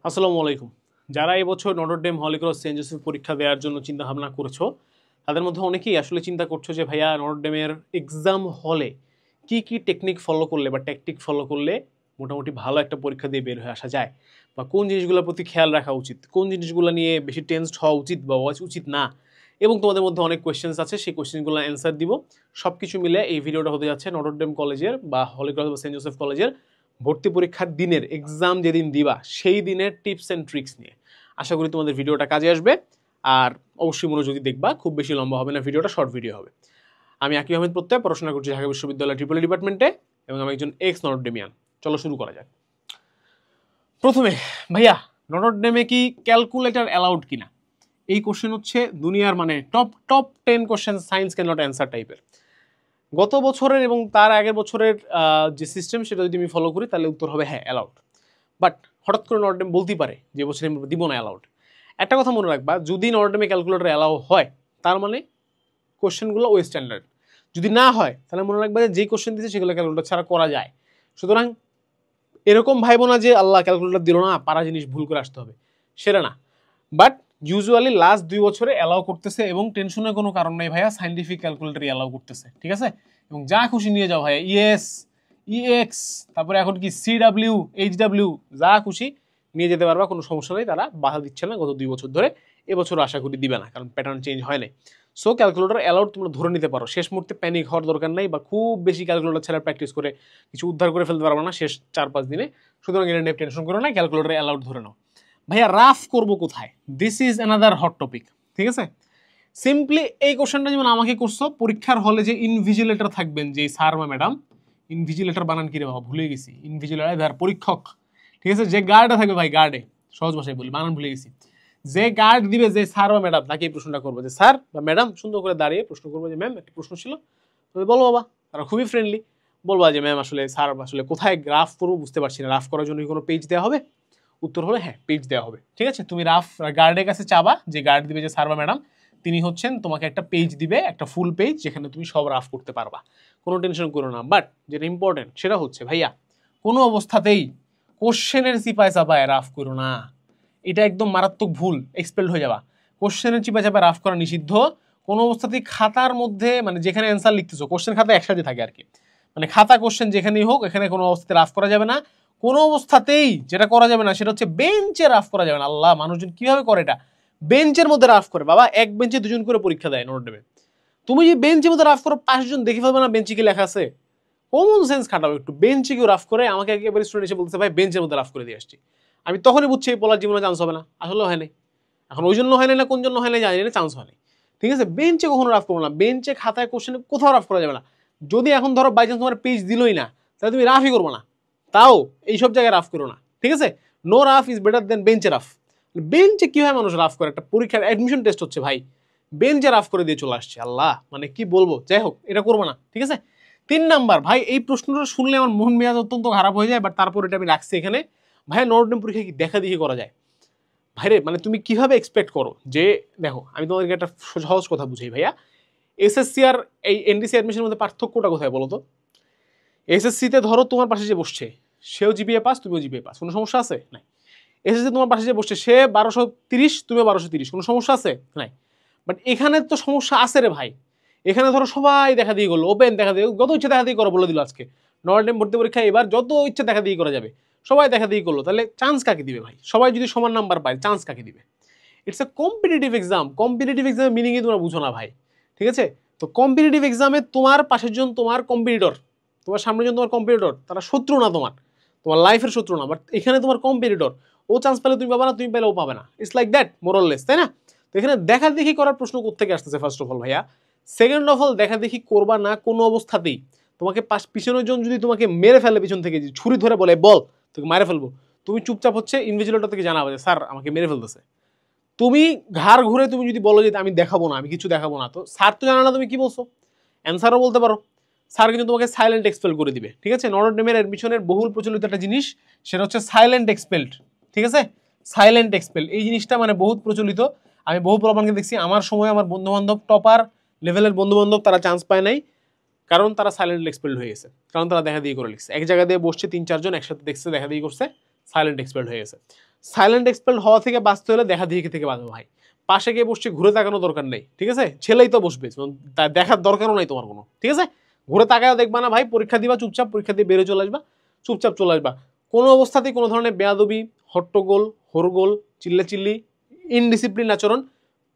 আসসালামু আলাইকুম। যারা এবছর Notre Dame Holy Cross Saint Joseph পরীক্ষা দেওয়ার জন্য চিন্তা ভাবনা করেছো, তাদের মধ্যে অনেকেই আসলে চিন্তা করছো যে ভাইয়া নটর ডেমের এক্সাম হলে কি কি টেকনিক ফলো করলে বা ট্যাকটিক ফলো করলে মোটামুটি ভালো একটা পরীক্ষা দিয়ে বের হয়ে আসা যায়, বা কোন জিনিসগুলোর প্রতি খেয়াল রাখা উচিত, কোন জিনিসগুলো নিয়ে বেশি টেন্সড হওয়া উচিত বা উচিত না। এবং তোমাদের মধ্যে অনেক কোয়েশ্চেন্স আছে, সেই কোয়েশ্চেনগুলো অ্যান্সার দিব। সব কিছু মিলে এই ভিডিওটা হতে যাচ্ছে নটর ডেম কলেজের বা হলি ক্রস বা সেন্ট জোসেফ কলেজের ভর্তি পরীক্ষার দিনের এক্সাম যেদিন দিবা সেই দিনের টিপস অ্যান্ড ট্রিক্স নিয়ে। আশা করি তোমাদের ভিডিওটা কাজে আসবে, আর অবশ্যই মনোযোগী দেখবা, খুব বেশি লম্বা হবে না, ভিডিওটা শর্ট ভিডিও হবে। আমি আকিব আহমেদ প্রত্যয়, পড়াশোনা করছি ঢাকা বিশ্ববিদ্যালয় ট্রিপল ডিপার্টমেন্টে এবং আমি একজন এক্স নটর ডেমিয়ান। চলো শুরু করা যাক। প্রথমে ভাইয়া, নটর ডেমে কি ক্যালকুলেটর অ্যালাউড কিনা, এই কোশ্চেন হচ্ছে দুনিয়ার মানে top 10 question science can not answer টাইপের। গত বছরের এবং তার আগের বছরের যে সিস্টেম সেটা যদি আমি ফলো করি তাহলে উত্তর হবে হ্যাঁ অ্যালাউড। বাট হঠাৎ করে নটর ডেম বলতেই পারে যে বছর আমি দিব না অ্যালাউড। একটা কথা মনে রাখবা, যদি নটর ডেমে ক্যালকুলেটর অ্যালাউ হয় তার মানে কোশ্চেনগুলো ওই স্ট্যান্ডার্ড। যদি না হয় তাহলে মনে রাখবা যে যেই কোশ্চেন দিচ্ছে সেগুলো ক্যালকুলেটর ছাড়া করা যায়। সুতরাং এরকম ভাইবো না যে আল্লাহ ক্যালকুলেটর দিল না, পারা জিনিস ভুল করে আসতে হবে, সেটা না। বাট ইউজুয়ালি লাস্ট 2 বছরে অ্যালাউ করতেছে এবং টেনশনের কোনো কারণ নেই ভাইয়া, সাইন্টিফিক ক্যালকুলেটর অ্যালাউ করতেছে, ঠিক আছে? এবং যা খুশি নিয়ে যাও ভাইয়া, ইএস, ইএক্স, তারপরে এখন কি সিডাব্লিউ, এইচডাব্লিউ, যা খুশি নিয়ে যেতে পারবা, কোনো সমস্যা নেই। তারা বাধা দিচ্ছে না গত 2 বছর ধরে, এবছর আশা করি দিবে না, কারণ প্যাটার্ন চেঞ্জ হয় নাই। সো ক্যালকুলেটর অ্যালাউড তোমরা ধরে নিতে পারো, শেষ মুহূর্তে প্যানিক হওয়ার দরকার নাই, বা খুব বেশি ক্যালকুলেটর ছাড়া প্র্যাকটিস করে কিছু উদ্ধার করে ফেলতে পারবো না শেষ 4-5 দিনে। সুতরাং এটা নিয়ে টেনশন করো না, ক্যালকুলেটর অ্যালাউড ধরে নাও। ভাইয়া রাফ করবো কোথায়, this is another hot topic, ঠিক আছে? সিম্পলি এই কোশ্চেনটা যেমন আমাকে করছো, পরীক্ষার হলে যে ইনভিজিলেটর থাকবেন, যে স্যার বা ম্যাডাম, ইনভিজিলেটর বানান কি রে বাবা, ভুলে গেছি। ইনভিজিলেটর পরীক্ষক, ঠিক আছে? যে গার্ডে থাকবে ভাই, গার্ডে, সহজ ভাষায় বলি, বানান ভুলে গেছি। যে গার্ড দিবে, যে স্যার বা ম্যাডাম, তাকে এই প্রশ্নটা করবো যে স্যার বা ম্যাডাম, সুন্দর করে দাঁড়িয়ে প্রশ্ন করবো যে ম্যাম একটা প্রশ্ন ছিল, বলো বাবা। তারা খুবই ফ্রেন্ডলি, বলবা যে ম্যাম আসলে স্যার আসলে কোথায় গ্রাফ করবো বুঝতে পারছি না, রাফ করার জন্য কোনো পেজ দেওয়া হবে? উত্তর হলো হ্যাঁ, পেজ দেওয়া হবে, ঠিক আছে? তুমি রাফ গার্ডের কাছে চাবা, যে গার্ড দিবে যে স্যার বা ম্যাডাম, তিনি হচ্ছেন তোমাকে একটা পেজ দিবে, একটা ফুল পেজ, যেখানে তুমি সব রাফ করতে পারবা, কোনো টেনশন করো না। বাট যেটা ইম্পর্টেন্ট সেটা হচ্ছে ভাইয়া, কোনো অবস্থাতেই কোশ্চেনের চিপায় চাপায় রাফ করো না, এটা একদম মারাত্মক ভুল, এক্সপেলড হয়ে যাবা। কোশ্চেনের চিপায় চাপায় রাফ করা নিষিদ্ধ। কোনো অবস্থাতেই খাতার মধ্যে, মানে যেখানে অ্যান্সার লিখতেছো, কোশ্চেন খাতা একসাথে থাকে আর কি, মানে খাতা কোশ্চেন যেখানেই হোক, এখানে কোনো অবস্থাতে রাফ করা যাবে না। কোনো অবস্থাতেই যেটা করা যাবে না সেটা হচ্ছে বেঞ্চে রাফ করা যাবে না। আল্লাহ, মানুষজন কিভাবে করে এটা, বেঞ্চের মধ্যে রাফ করে। বাবা, এক বেঞ্চে 2 জন করে পরীক্ষা দেয় নটর ডেমে, তুমি যে বেঞ্চের মধ্যে রাফ করো 5 জন দেখে ফেলবে না বেঞ্চে কি লেখা আছে? কমন সেন্স খাটাও একটু। বেঞ্চে কেউ রাফ করে, আমাকে একেবারে স্টুডেন্ট এসে বলতে ভাই বেঞ্চের মধ্যে রাফ করে দিয়ে আসছি, আমি তখনই বুঝছি এই পলার জীবনে চান্স হবে না। আসলে হয় নাই, এখন ওই জন্য হয় না, কোন জন্য হয় না জানি না, চান্স হয় নাই, ঠিক আছে? বেঞ্চে কখনো রাফ করবো না, বেঞ্চে খাতায় কোশ্চেনে কোথাও রাফ করা যাবে না। যদি এখন ধরো বাই চান্স তোমার পেজ দিলই না, তাহলে তুমি রাফই করবো না, তাও এইসব জায়গায় রাফ করো না, ঠিক আছে? No rough is better than বেঞ্চে রাফ। বেঞ্চে কি হয় মানুষ রাফ করে, একটা পরীক্ষার অ্যাডমিশন টেস্ট হচ্ছে ভাই, বেঞ্চে রাফ করে দিয়ে চলে আসছে। আল্লাহ, মানে কি বলবো, যাই হোক, এটা করবো না, ঠিক আছে? 3 নাম্বার, ভাই এই প্রশ্নটা শুনলে আমার মন মেজাজ অত্যন্ত খারাপ হয়ে যায়, বাট তারপর এটা আমি রাখছি এখানে। ভাই নটর ডেম পরীক্ষা কি দেখা দেখি করা যায়? ভাইরে, মানে তুমি কিভাবে এক্সপেক্ট করো যে, দেখো আমি তোমাদেরকে একটা সহজ কথা বুঝাই ভাইয়া, এসএসসি আর এই এনডিসি অ্যাডমিশনের মধ্যে পার্থক্যটা কোথায় বলো তো? এসএসসিতে ধরো তোমার পাশে যে বসছে সেও জিপিএ পাস, তুমিও জিপিএ পাস, কোনো সমস্যা আছে? নাই। এসএসসি তোমার পাশে যে বসছে সে 1230, তুমিও 1230, কোনো সমস্যা আছে? নাই। বাট এখানে তো সমস্যা আছে রে ভাই। এখানে ধরো সবাই দেখা দিয়ে করলো, ওপেন দেখা দিয়ে, যত ইচ্ছা দেখা দিয়ে করো বলে দিল আজকে, নটর ডেম ভর্তি পরীক্ষা এবার যত ইচ্ছা দেখা দিয়ে করা যাবে, সবাই দেখা দিয়ে করলো, তাহলে চান্স কাকে দিবে ভাই? সবাই যদি সমান নাম্বার পায়, চান্স কাকে দিবে? It's a competitive exam, competitive এক্সামের মিনিংই তোমরা বুঝো না ভাই, ঠিক আছে? তো কম্পিটিটিভ এক্সামে তোমার পাশের জন তোমার কম্পিটিটর, তোমার সামনের জন তোমার কম্পিটিটর, তারা শত্রু না তোমার, তোমার লাইফের শত্রু না, বাট এখানে তোমার কম্পিটিটর, ও চান্স পেলে তুমি পাবে না, তুমি পেলে ও পাবে না, ইটস লাইক দ্যাট মোরাললেস, তাই না? তো এখানে দেখা দেখি করার প্রশ্ন কোত্থেকে আসতেছে ফার্স্ট অফ অল ভাইয়া? সেকেন্ড অফ অল, দেখা দেখি করবা না কোনো অবস্থাতেই। তোমাকে পিছনের জন যদি তোমাকে মেরে ফেলে, পিছন থেকে ছুরি ধরে বলে বল তোকে মেরে ফেলবো, তুমি চুপচাপ হচ্ছে ইনভিজিলেটর থেকে জানাবে যে স্যার আমাকে মেরে ফেলতেছে। তুমি ঘাড় ঘুরে তুমি যদি বলো যে আমি দেখাবো না, আমি কিছু দেখাবো না, তো স্যার তো জানা না তুমি কি বলছো, অ্যান্সারও বলতে পারো, স্যার কিন্তু তোমাকে সাইলেন্ট এক্সপেল করে দিবে, ঠিক আছে? নটর ডেমের অ্যাডমিশনের বহুল প্রচলিত একটা জিনিস, সেটা হচ্ছে সাইলেন্ট এক্সপেল্ড, ঠিক আছে? সাইলেন্ট এক্সপেল, এই জিনিসটা মানে বহুত প্রচলিত। আমি বহু প্রমাণকে দেখছি, আমার সময় আমার বন্ধুবান্ধব, টপার লেভেলের বন্ধুবান্ধব, তারা চান্স পায় নাই, কারণ তারা সাইলেন্ট এক্সপেল্ড হয়ে গেছে, কারণ তারা দেখা দিয়ে করে লিখছে। এক জায়গা দিয়ে বসছে 3-4 জন একসাথে দেখছে, দেখা দিয়ে করছে, সাইলেন্ট এক্সপেল্ড হয়ে গেছে। সাইলেন্ট এক্সপেল হওয়া থেকে বাঁচতে হলে দেখা দেখি থেকে বাঁচবো ভাই। পাশে গিয়ে বসছে, ঘুরে তাকানোর দরকার নেই, ঠিক আছে? ছেলেই তো বসবে, দেখার দরকারও নাই তোমার কোনো, ঠিক আছে? ঘুরে তাকায়ও দেখবা না ভাই, পরীক্ষা দিবা চুপচাপ, পরীক্ষা দিয়ে বেরো চলে আসবা, চুপচাপ চলে আসবা। কোনো অবস্থাতেই কোনো ধরনের বেয়াদবি, হট্টগোল, হরগোল, চিল্লি ইনডিসিপ্লিন আচরণ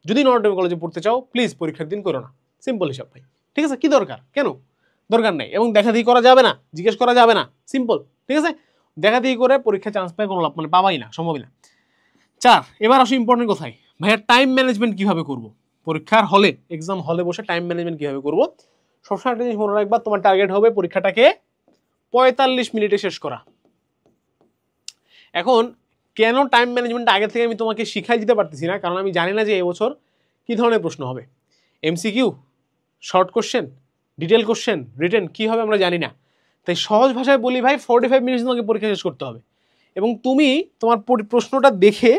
যদি নটরডেম কলেজে পড়তে চাও প্লিজ পরীক্ষার দিন করো না। সিম্পল হিসাব ভাই, ঠিক আছে? কি দরকার, কেন দরকার নেই। এবং দেখা দেখি করা যাবে না, জিজ্ঞেস করা যাবে না, সিম্পল, ঠিক আছে? দেখা দেখি করে পরীক্ষা চান্স পায় কোনো লাভ, মানে পাবাই না, সম্ভবই না। 4, এবার আসো ইম্পর্টেন্ট কোথায় ভাইয়া, টাইম ম্যানেজমেন্ট কিভাবে করব পরীক্ষার হলে, এক্সাম হলে বসে টাইম ম্যানেজমেন্ট কিভাবে করব। সবসময় একটা জিনিস মনে রাখবা, তোমার টার্গেট হবে পরীক্ষাটাকে 45 মিনিটে শেষ করা। এখন কেন টাইম ম্যানেজমেন্ট আগে থেকে আমি তোমাকে শিখাই দিতে পারতেছি না, কারণ আমি জানি না যে এবছর কি ধরনের প্রশ্ন হবে, MCQ, short question, detail question, written কি হবে আমরা জানি না। তাই সহজ ভাষায় বলি ভাই, 45 মিনিটস তোমাকে পরীক্ষা শেষ করতে হবে। এবং তুমি তোমার প্রশ্নটা দেখে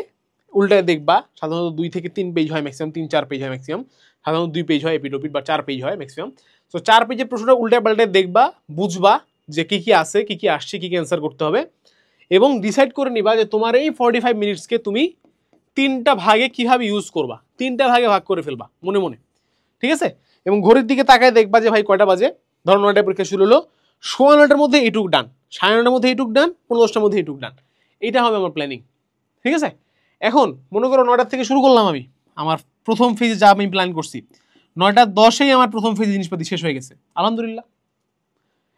উল্টায় দেখবা, সাধারণত 2 থেকে 3 পেজ হয় ম্যাক্সিমাম, 3-4 পেজ হয় ম্যাক্সিমাম, সাধারণত 2 পেজ হয় এপিড ওপিড, বা 4 পেজ হয় ম্যাক্সিমাম। তো 4 পেজের প্রশ্নটা উল্টায় পাল্টায় দেখবা, বুঝবা যে কি কি আছে, কি কি আসছে, কি কি অ্যান্সার করতে হবে, এবং ডিসাইড করে নিবা যে তোমার এই 45 মিনিটসকে তুমি 3টা ভাগে কিভাবে ইউজ করবা, 3টা ভাগে ভাগ করে ফেলবা মনে মনে, ঠিক আছে? এবং ঘড়ির দিকে তাকায় দেখবা যে ভাই কয়টা বাজে, ধরো 9টায় পরীক্ষা শুরু হলো, 9:15টার মধ্যে এইটুক ডান, 9:30টার মধ্যে এইটুক ডান, 10:15টার মধ্যে এইটুক ডান, এইটা হবে আমার প্ল্যানিং, ঠিক আছে? এখন মনে করো 9টার থেকে শুরু করলাম আমি, আমার প্রথম ফেজে যা আমি প্ল্যান করছি, 9:10-এই আমার প্রথম ফেজে জিনিসপাতি শেষ হয়ে গেছে, আলহামদুলিল্লাহ।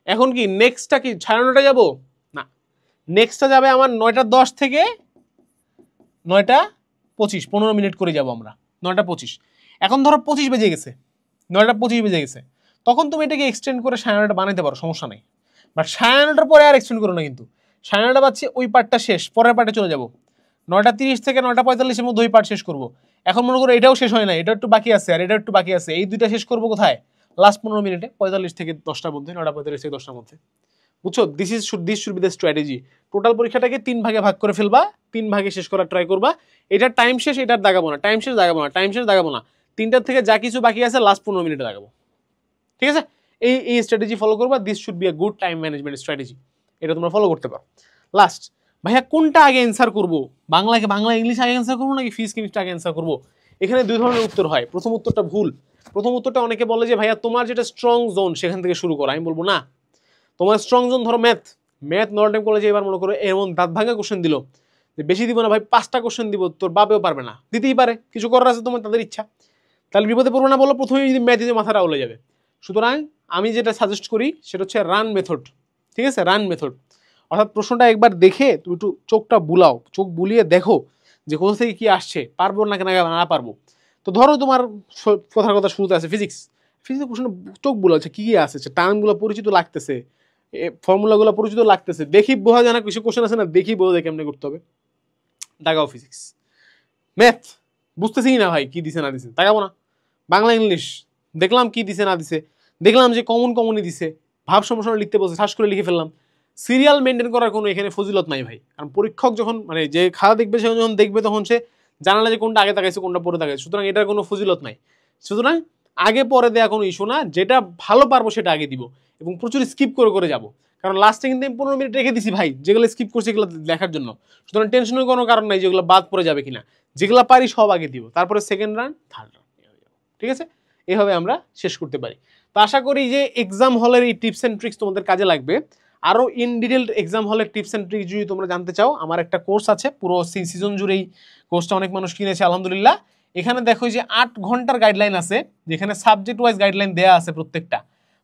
এখন কি নেক্সটটা কি 9:30টায় যাবো? না, নেক্সটটা যাবে আমার 9:10 থেকে 9:25, 15 মিনিট করে যাবো আমরা, 9:25। এখন ধরো 25 বেজে গেছে, 9:25 বেজে গেছে, তখন তুমি এটাকে এক্সটেন্ড করে 9:30 বানাইতে পারো, সমস্যা নেই। বাট 9:30টার পরে আর এক্সটেন্ড করো না কিন্তু, 9:30 বাজছে, ওই পার্টটা শেষ, পরের পার্টে চলে যাবো, 9:30 থেকে 9:45-এর মধ্যে ওই পার্ট শেষ করবো। এখন মনে করো এটাও শেষ হয় না, এটা একটু বাকি আছে, আর এটা একটু বাকি আছে, এই দুইটা শেষ করবো কোথায়, লাস্ট 15 মিনিটে, 45 থেকে 10টার মধ্যে, 9:45 থেকে 10টার মধ্যে, বুঝছো? This should be the strategy. Total পরীক্ষাটাকে 3 ভাগে ভাগ করে ফেলবা, 3 ভাগে শেষ করার ট্রাই করবা। এটা টাইম শেষ, এটার দাগাবো না, টাইম শেষ দাগাবো না, টাইম শেষ দাগাবো না, 3টার থেকে যা কিছু বাকি আছে লাস্ট 15 মিনিটে দাগাবো, ঠিক আছে? এই স্ট্র্যাটেজি ফলো করবা, this should be a good time management strategy, এটা তোমরা ফলো করতে পারো। লাস্ট ভাইয়া, কোনটা আগে অ্যান্সার করবো, বাংলা ইংলিশ আগে অ্যান্সার করবো নাকি ফিজিক্স কেমিস্ট্রি আগে অ্যান্সার করবো? এখানে 2 ধরনের উত্তর হয়। প্রথম উত্তরটা ভুল। প্রথম উত্তরটা অনেকে বলে যে ভাইয়া তোমার যেটা স্ট্রং জোন সেখান থেকে শুরু করো। আমি বলবো না, তোমার স্ট্রং জোন ধরো ম্যাথ নর্থ কলেজে এবার মনে করো এমন দাঁত ভাঙা কোশ্চেন দিল যে বেশি দিব না ভাই, 5টা কোশ্চেন দিব, তোর বাপেও পারবে না, দিতেই পারে, কিছু করার আছে তোমার, তাদের ইচ্ছা, তাহলে বিপদে পড়বো না বলো, প্রথমেই যদি ম্যাথ দিতে মাথাটা উলে যাবে। সুতরাং আমি যেটা সাজেস্ট করি সেটা হচ্ছে রান মেথড, ঠিক আছে? রান মেথড, অর্থাৎ প্রশ্নটা একবার দেখে তুমি একটু চোখটা বুলাও, চোখ বুলিয়ে দেখো যে কোথা থেকে কি আসছে, পারবো না কেন না পারবো। তো ধরো তোমার কথার কথা শুরুতে আছে ফিজিক্স, ফিজিক্সের প্রশ্ন চোখ বুলাচ্ছে, কি কি আসছে, টার্মগুলো পরিচিত লাগতেছে, ফর্মুলাগুলো পরিচিত লাগতেছে, দেখি বোঝা যায় না, কিছু কোশ্চেন আছে না, দেখি বোঝা যায় কেমনে করতে হবে, দাগাও ফিজিক্স। ম্যাথ বুঝতেছি না ভাই, কি দিছে না দিছে, তাকাবো না। বাংলা ইংলিশ দেখলাম কি দিছে না দিছে, দেখলাম যে কমনই দিছে, ভাব সমস্যা লিখতে বলছে, ঠাস করে লিখে ফেললাম। সিরিয়াল মেনটেন করার কোনো এখানে ফজিলত নাই ভাই, কারণ পরীক্ষক যখন মানে যে খাওয়া দেখবে সে যখন দেখবে তখন সে জানালা যে কোনটা আগে তাকাইছে কোনটা পরে তাকাইছে, সুতরাং এটার কোনো ফজিলত নাই। সুতরাং আগে পরে দেওয়া কোনো ইস্যু না, যেটা ভালো পারবো সেটা আগে দিব, এবং প্রচুর স্কিপ করে করে যাবো, কারণ লাস্টে কিন্তু আমি 15 মিনিট রেখে দিছি ভাই, যেগুলো স্কিপ করছি এগুলো লেখার জন্য। সুতরাং টেনশনের কোনো কারণ নাই যেগুলো বাদ পড়ে যাবে কিনা, যেগুলো পারি সব আগে দিব, তারপরে সেকেন্ড রান, থার্ড রান, ঠিক আছে? এভাবে আমরা শেষ করতে পারি। তো আশা করি যে এক্সাম হলের এই টিপস অ্যান্ড ট্রিক্স তোমাদের কাজে লাগবে। আরও ইন ডিটেল এক্সাম হলের টিপস অ্যান্ড ট্রিক্স যদি তোমরা জানতে চাও, আমার একটা কোর্স আছে, পুরো সিজন জুড়েই কোর্সটা অনেক মানুষ কিনেছে আলহামদুলিল্লাহ। এখানে দেখো যে 8 ঘন্টার গাইডলাইন আছে, যেখানে সাবজেক্ট ওয়াইজ গাইডলাইন দেওয়া আছে প্রত্যেকটা।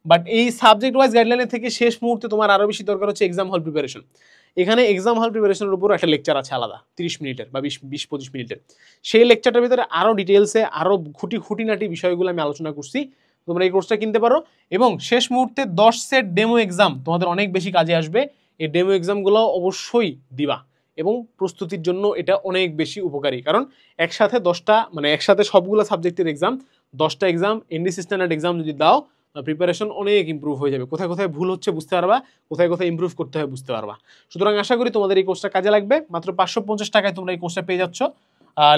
বাট এই সাবজেক্ট ওয়াইজ গাইডলাইনের থেকে শেষ মুহূর্তে তোমার আরও বেশি দরকার হচ্ছে এক্সাম হল প্রিপারেশন। এখানে এক্সাম হল প্রিপারেশনের উপর একটা লেকচার আছে আলাদা, 30 মিনিটের বা 20-25 মিনিটের। সেই লেকচারটার ভিতরে আরও ডিটেলসে আরও খুঁটিনাটি বিষয়গুলো আমি আলোচনা করছি। তোমরা এই কোর্সটা কিনতে পারো, এবং শেষ মুহূর্তে 10 সেট ডেমো এক্সাম তোমাদের অনেক বেশি কাজে আসবে। এই ডেমো এক্সামগুলো অবশ্যই দিবা, এবং প্রস্তুতির জন্য এটা অনেক বেশি উপকারী, কারণ একসাথে সবগুলো সাবজেক্টের এক্সাম, 10টা এক্সাম এনডিসি স্ট্যান্ডার্ড এক্সাম যদি দাও, প্রিপারেশন অনেক ইম্প্রুভ হয়ে যাবে, কোথায় কোথায় ভুল হচ্ছে বুঝতে পারবা, কোথায় কোথায় ইম্প্রুভ করতে হয় বুঝতে পারবা। সুতরাং আশা করি তোমাদের এই কোর্সটা কাজে লাগবে। মাত্র 550 টাকায় তোমরা এই কোর্সটা পেয়ে যাচ্ছ,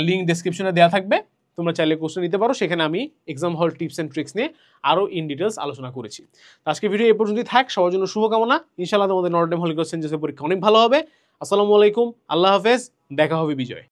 লিঙ্ক ডেসক্রিপশনে দেওয়া থাকবে, তোমরা চাইলে কোর্সটা নিতে পারো। সেখানে আমি এক্সাম হল টিপস অ্যান্ড ট্রিক্স নিয়ে আরও ইন ডিটেলস আলোচনা করেছি। আজকে ভিডিও এই পর্যন্তই থাক, সবার জন্য শুভকামনা। ইনশাআল্লাহ তোমাদের নর্থ ডেম হলিক্রস সেন্ট জোসেফ পরীক্ষা অনেক ভালো হবে। আসসালামু আলাইকুম, আল্লাহ হাফেজ, দেখা হবে বিজয়।